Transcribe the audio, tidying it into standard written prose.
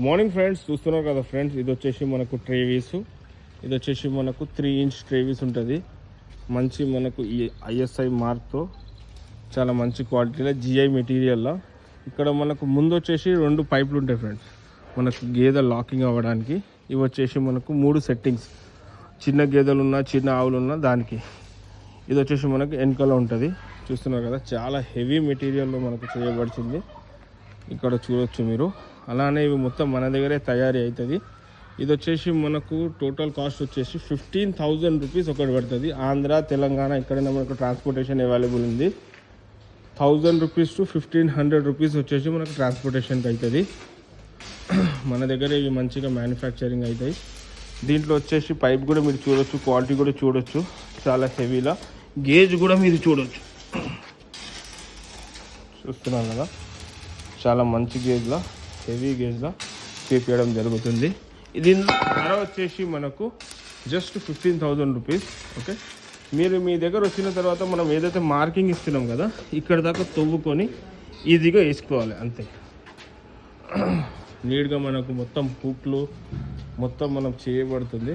Good morning friends, చూస్తున్నారు కదా friends, ఇది వచ్చేసి మనకు ట్రేవీస్. ఇది వచ్చేసి మనకు 3 ఇంచ్ ట్రేవీస్ ఉంటుంది. మంచి మనకు ఈ ISI మార్క్తో చాలా మంచి క్వాలిటీలో GI మెటీరియల్లో. ఇక్కడ మనకు ముందు వచ్చేసి 2 పైపులు ఉంటాయి ఫ్రెండ్స్, మనకు గేదె లాకింగ్ అవ్వడానికి. ఇవి వచ్చేసి మనకు 3 సెట్టింగ్స్, చిన్న గేదెలు ఉన్నా చిన్న ఆవులు ఉన్నా దానికి. ఇది వచ్చేసి మనకు వెనకాల ఉంటుంది, చూస్తున్నారు కదా, చాలా హెవీ మెటీరియల్లో మనకు చేయబడుతుంది. ఇక్కడ చూడొచ్చు మీరు. అలానే ఇవి మొత్తం మన దగ్గరే తయారీ అవుతుంది. ఇది వచ్చేసి మనకు టోటల్ కాస్ట్ వచ్చేసి 15,000 రూపీస్ ఒకటి పడుతుంది. ఆంధ్ర, తెలంగాణ ఎక్కడైనా మనకు ట్రాన్స్పోర్టేషన్ అవైలబుల్ ఉంది. 1000 రూపీస్ టు 1500 రూపీస్ వచ్చేసి మనకు ట్రాన్స్పోర్టేషన్కి అవుతుంది. మన దగ్గర ఇవి మంచిగా మ్యానుఫ్యాక్చరింగ్ అవుతాయి. దీంట్లో వచ్చేసి పైప్ కూడా మీరు చూడొచ్చు, క్వాలిటీ కూడా చూడొచ్చు, చాలా హెవీలా. గేజ్ కూడా మీరు చూడొచ్చు, చూస్తున్నాను కదా, చాలా మంచి గేజ్లా, హెవీ గేజ్లా చేపించడం జరుగుతుంది. ఇది ధర వచ్చేసి మనకు జస్ట్ 15,000 రూపీస్. ఓకే, మీరు మీ దగ్గర వచ్చిన తర్వాత మనం ఏదైతే మార్కింగ్ ఇస్తున్నాం కదా, ఇక్కడ దాకా తవ్వుకొని ఈజీగా వేసుకోవాలి అంతే. నీట్గా మనకు మొత్తం హుక్లు మొత్తం మనం చేయబడుతుంది.